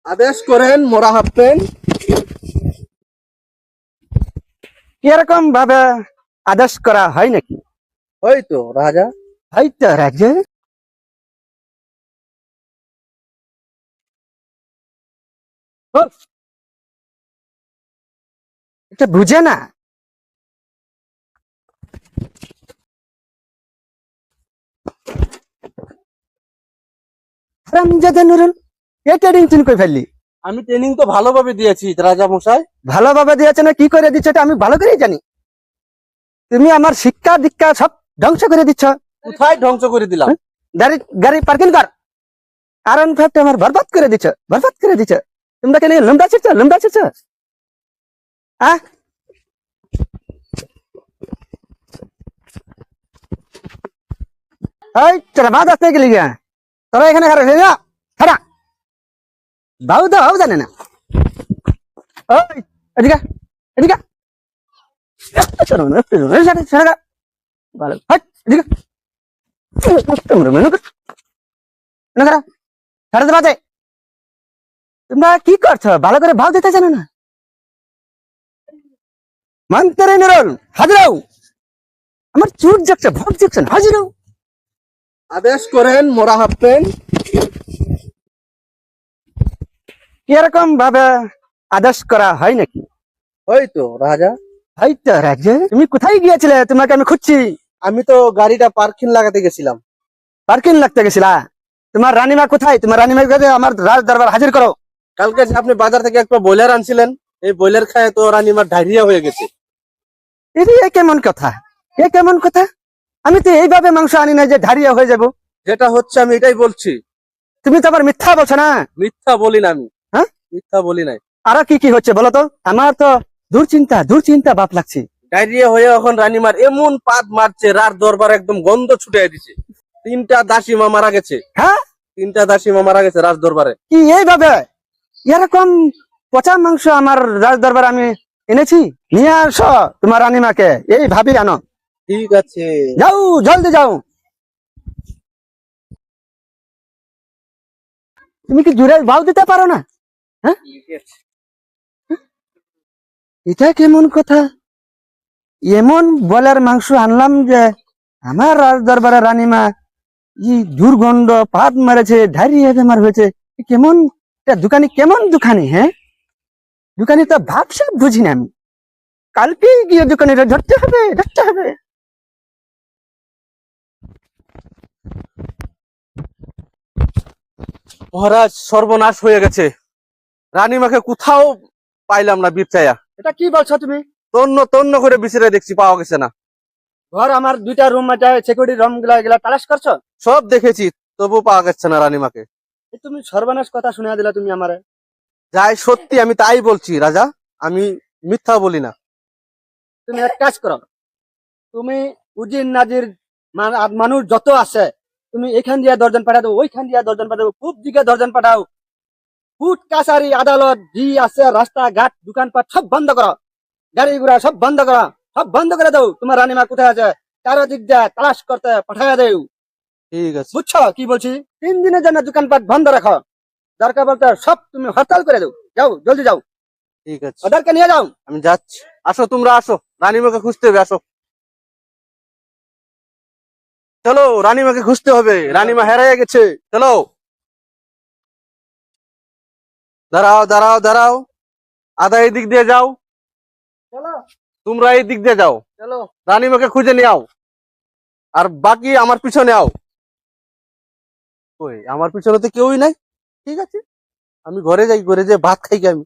আদেশ করেন মোরা হাঁটবেন। এরকম ভাবে আদেশ করা হয় নাকি? ওই তো রাজা। হয়তো রাজা। ও, এটা বুঝে না। হারামজাদা নুরুল, এটা রিংটুন কই ফেললি? আমি ট্রেনিং তো ভালোভাবে দিয়েছি রাজা মশাই। ভালোভাবে দিয়েছে না কি করে দিচ্ছ এটা আমি ভালো করেই জানি। তুমি আমার শিক্ষা দীক্ষা সব ধ্বংস করে দিচ্ছ। কোথায় ধ্বংস করে দিলাম? গাড়ি গাড়ি পার্কিং কর। কারণ ফ্যাক্ট আমার বরবাদ করে দিচ্ছ, বরবাদ করে দিচ্ছ। তোমরা কেন লম্বা ছিচ্ছ, লম্বা ছিচ্ছ? হ্যাঁ, এই তোরা বাদ আসতে গেলি গা? তোরা এখানে খারাপ হয়ে যা, খারাপ বাউ তো হাও জানে না। ওই এদিকে, এদিকে চলো না, ছাড়া ভালো হাট এদিকে। তোমরা মেনু কর না, খারাপ ছাড়াতে বাজে। তোমরা কি করছো? ভালো করে ভাব দিতে জানো না? মানতে নিরল হাজির হও। আমার চুট যাচ্ছে, ভাব যাচ্ছে না, হাজির হও। আদেশ করেন মোরা হাঁটবেন। এরকম ভাবে আদেশ করা হয় নাকি? ওই তো রাজা। হয়তো রাজা। তুমি কোথায় গিয়েছিলে? তোমাকে আমি খুঁজছি। আমি তো গাড়িটা পার্কিং লাগাতে গেছিলাম। পার্কিং লাগতে গেছিলা? তোমার রানীমা কোথায়? তোমার রানীমাকে কাছে আমার রাজ দরবার হাজির করো। কালকে যে আপনি বাজার থেকে একটা ব্রয়লার আনছিলেন, এই ব্রয়লার খায় তো রানীমার ডায়রিয়া হয়ে গেছে। এ কেমন কথা? এ কেমন কথা? আমি তো এইভাবে মাংস আনি না যে ধারিয়া হয়ে যাব। যেটা হচ্ছে আমি এটাই বলছি। তুমি তো আবার মিথ্যা বলছো না? মিথ্যা বলি না আমি। হ্যাঁ, মিথ্যা বলি নাই। আরো কি কি হচ্ছে বলো তো? আমার তো দুশ্চিন্তা দুশ্চিন্তা বাপ লাগছে। ডায়রিয়া হয়ে এখন রানীমার এমন পাদ মারছে, রার দরবার একদম গন্ধ ছুটে দিছে। 3টা দাসীমা মারা গেছে। হ্যাঁ, 3টা দাসীমা মারা গেছে রাজ দরবারে। কি এইভাবে? এরকম পচা মাংস আমার রাজ দরবার আমি এনেছি? নিয়ে আসো তোমার রানীমাকে, এই ভাবি আনো। ঠিক আছে। যাও, জলদি যাও। তুমি কি জোরে ভাও দিতে পারো না? হ্যাঁ, এটা কেমন কথা? এমন বলার মাংস আনলাম যে আমার রাজ দরবারের রানীমা ই দুর্গন্ধ পাত মারেছে, ডায়রিয়া বেমার হয়েছে। এ কেমন এটা দোকানি, কেমন দোকানি? হ্যাঁ, দোকানি তো ভাবসাব বুঝি না আমি। কালকে গিয়ে দোকানিটা ধরতে হবে, ধরতে হবে। মহারাজ সর্বনাশ হয়ে গেছে। রানীমাকে কোথাও পাইলাম না বিপচায়া। এটা কি বলছো তুমি? তন্ন তন্ন করে বিছরে দেখছি, পাওয়া গেছে না। ঘর আমার দুইটা রুম আছে, সিকিউরিটি রুম গুলা এগুলা তালাশ করছো? সব দেখেছি, তবু পাওয়া যাচ্ছে না রানীমাকে। এ তুমি সর্বনাশ কথা শুনিয়ে দিলা তুমি আমারে। যাই সত্যি আমি তাই বলছি রাজা, আমি মিথ্যা বলি না। তুমি এক কাজ করো, তুমি উজির নাজির মানুষ যত আছে তুমি এখান দিয়ে দর্জন পাঠাও, ওইখান দিয়ে দর্জন পাঠাও, খুব দিকে দর্জন পাঠাও। কোর্ট কাছারি আদালত জি আছে, রাস্তাঘাট দোকানপাট সব বন্ধ করো, গাড়ি ঘোড়া সব বন্ধ করো, সব বন্ধ করে দাও। তোমার রানীমা কোথায় আছে কারো দিক দিয়ে তালাশ করতে পাঠাইয়া দেও। ঠিক আছে। বুঝছো কি বলছি? 3 দিনের জন্য দোকানপাট বন্ধ রাখো। দরকার বলতে সব তুমি হরতাল করে দাও। যাও, জলদি যাও, ঠিক আছে, ওদেরকে নিয়ে যাও। আমি যাচ্ছি। আসো, তোমরা আসো, রানীমাকে খুঁজতে হবে, আসো। চলো, রানীমাকে খুঁজতে হবে, রানীমা হেরাইয়া গেছে। চলো, দাঁড়াও দাঁড়াও দাঁড়াও। আদা এই দিক দিয়ে যাও, চলো, তোমরা এই দিক দিয়ে যাও। চলো। রানীমাকে খুঁজে নিয়ে আও, আর বাকি আমার পিছনে আও। কই, আমার পিছনে তো কেউই নাই। ঠিক আছে, আমি ঘরে যাই, ঘরে যেয়ে ভাত খাই আমি।